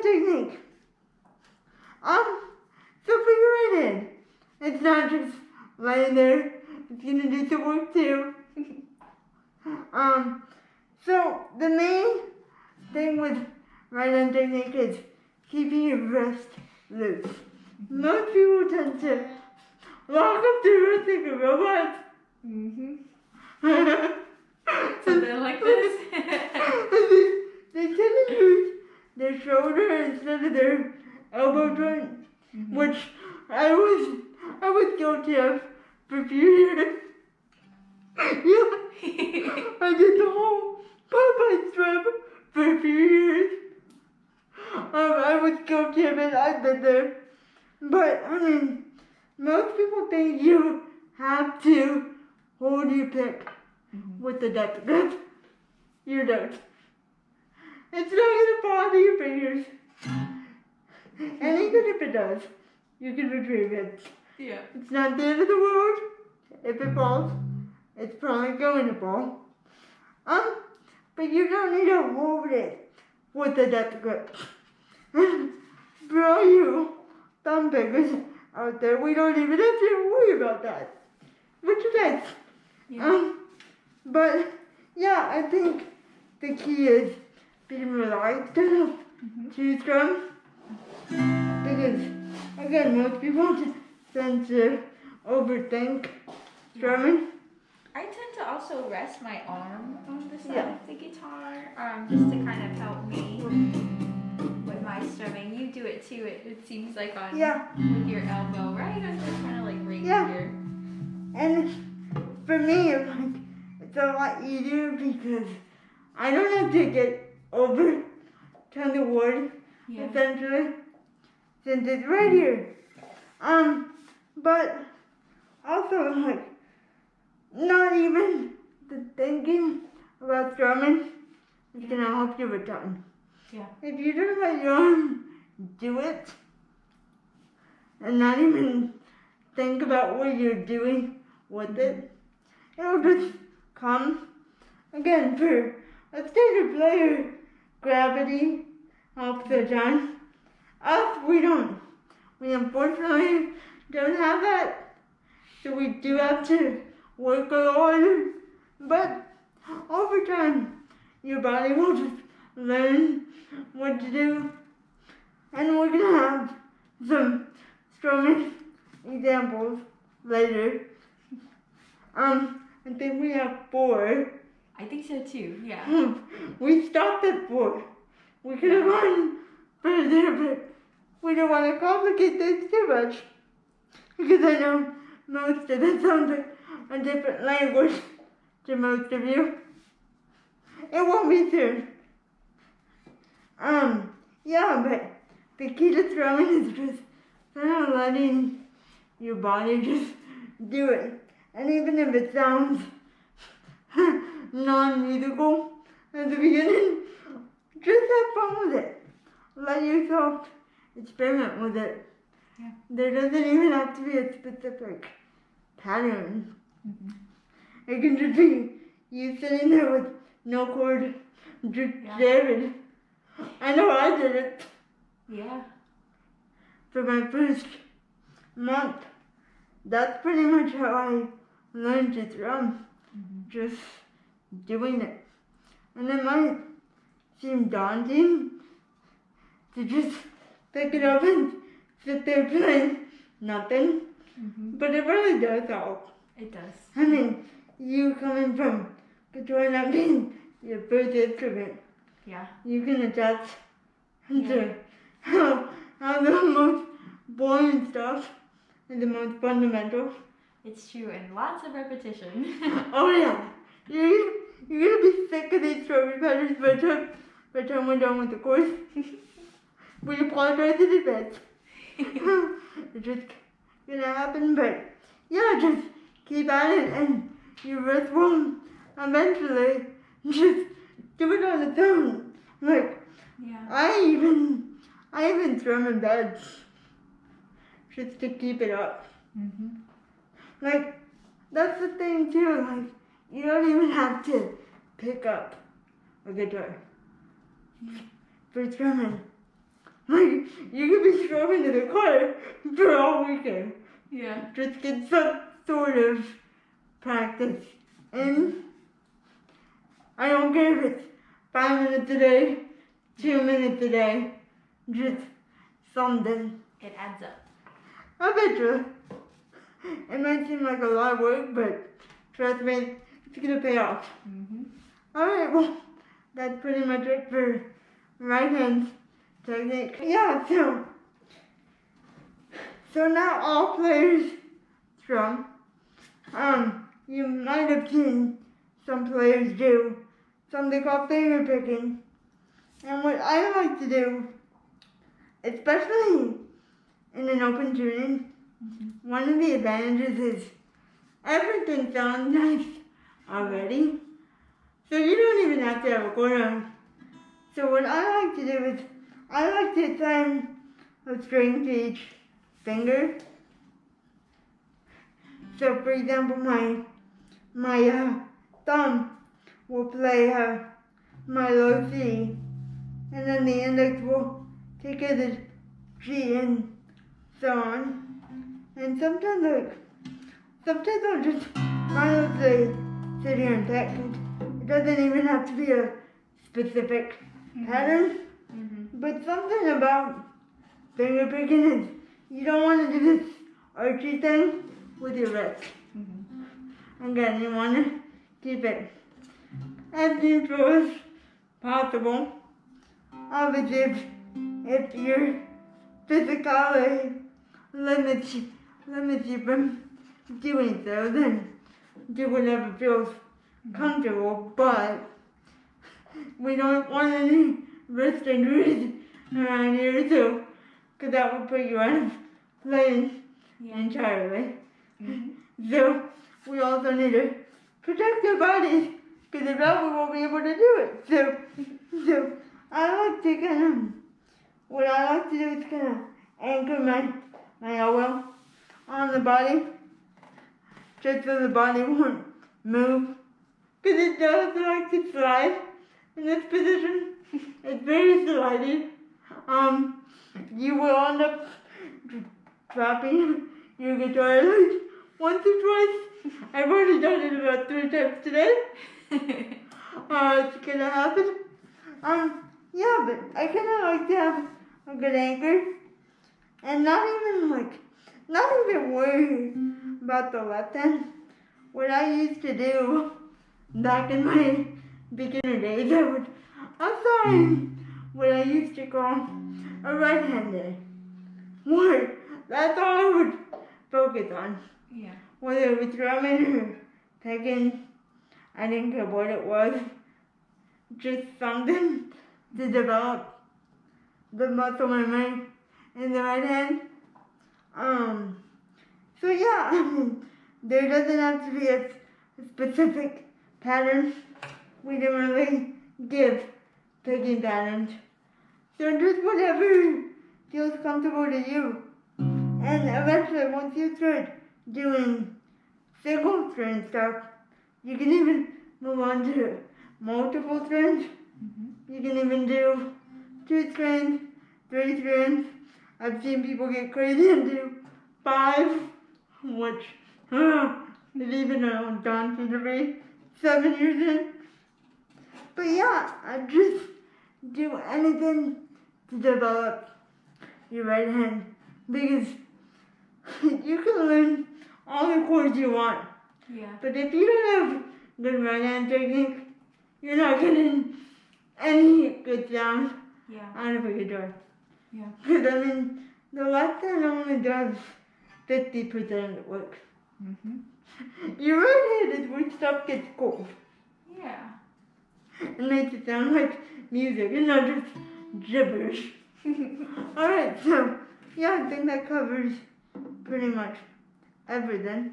technique. So figure it in. It's not just laying there. It's gonna do some work too. So the main thing with right hand technique is keeping your wrist loose. Most people tend to lock up their wrist like a robot. So they're like this. They tend to use their shoulder instead of their elbow joint, which I was guilty of for a few years. Yeah, I did the whole Popeye strip for a few years. I was guilty of it. I've been there. But I mean, most people think you have to hold your pick with the death grip. You don't. It's not gonna fall to your fingers. And even if it does, you can retrieve it. Yeah. It's not the end of the world. If it falls, it's probably going to fall. But you don't need to hold it with the death grip. For all you thumb pickers out there, we don't even have to worry about that. Which is nice. Yeah. But yeah, I think the key is being relaxed enough to strum. Because again, most people tend to overthink strumming. I tend to also rest my arm on the side Yeah. of the guitar, just to kind of help me with my strumming. You do it too. It seems like on with your elbow, right? I'm just kind of like right here. And for me, it's a lot easier because I don't have to get over to the wood, essentially, since it's right here. But also, like, not even the thinking about strumming is gonna help you a ton. Yeah. If you just let your arm do it, and not even think about what you're doing with it, it'll just come. Again, for a standard player, gravity helps a ton. Us, we don't. We unfortunately don't have that. So we do have to work a lot harder. But over time, your body will just learn what to do. And we're gonna have some strumming examples later. I think we have 4. I think so too, yeah. We stopped at 4. We could have gone further, but we don't want to complicate things too much. Because I know most of it sounds like a different language to most of you. It won't be soon. But the key to strumming is just kind of letting your body just do it. And even if it sounds non-musical at the beginning, just have fun with it. Let yourself experiment with it. Yeah. There doesn't even have to be a specific pattern. It can just be you sitting there with no chord, just jamming. I know I did it. Yeah. For my first month. That's pretty much how I learned to drum. Just doing it. And it might seem daunting to just pick it up and sit there playing nothing. But it really does help. It does. I mean, you coming from guitar not being your first instrument. Yeah. You can adjust to how the most boring stuff is the most fundamental. It's true, and lots of repetition. Oh yeah. You're gonna be sick of these trophy patterns by the time we're done with the course. We apologize in advance. It's just gonna happen, but yeah, just keep at it and your wrist will eventually just do it on its own. Like, I even strum in bed just to keep it up. Like, that's the thing too, like, you don't even have to pick up a guitar for strumming. Like, you could be strumming to the car for all weekend. Yeah. Just get some sort of practice. And I don't care if it's 5 minutes a day, 2 minutes a day, just something. It adds up. I bet you. It might seem like a lot of work, but trust me, it's gonna pay off. Mm-hmm. Alright, well, that's pretty much it for right hand technique. Yeah, so now all players strum. You might have seen some players do something called finger picking. And what I like to do, especially in an open tuning, one of the advantages is everything sounds nice already. So you don't even have to have a chord on. So what I like to do is I like to assign a string to each finger. So for example, my thumb will play my low C, and then the index will take it as G and so on. And sometimes I'll just mindlessly sit here and pick. It doesn't even have to be a specific pattern. Mm-hmm. But something about finger picking is you don't want to do this archy thing with your wrist. Mm-hmm. Again, you want to keep it as neutral as possible. Obviously, if your physicality limits you from doing so, then do whatever feels comfortable. But we don't want any wrist injuries around here, so because that would put you out of playing entirely. Mm-hmm. So we also need to protect our bodies, because if not, we won't be able to do it. So I like to what I like to do is kind of anchor my elbow on the body, just so the body won't move, because it does like to slide in this position. It's very slidey. You will end up dropping your guitar like once or twice. I've already done it about 3 times today. It's gonna happen. Yeah, but I kind of like to have a good anchor, and not even worry about the left hand. What I used to do back in my beginner days, I would assign what I used to call a right-handed word. That's all I would focus on. Yeah. Whether it was drumming or picking, I didn't care what it was. Just something to develop the muscle memory in the right hand. So yeah, I mean, there doesn't have to be a specific pattern. We didn't really give picking patterns. So just whatever feels comfortable to you. And eventually, once you start doing single string stuff, you can even move on to multiple strings. Mm-hmm. You can even do 2 strings, 3 strings. I've seen people get crazy and do 5, which is even daunting to me 7 years in. But yeah, I just do anything to develop your right hand, because you can learn all the chords you want. Yeah. But if you don't have good right hand technique, you're not getting any good sound out of a guitar. Yeah. Because I mean, the left hand only does 50% of the work. Mm-hmm. Your right hand is when stuff gets cold. Yeah. It makes it sound like music and not just gibberish. Alright, so yeah, I think that covers pretty much everything.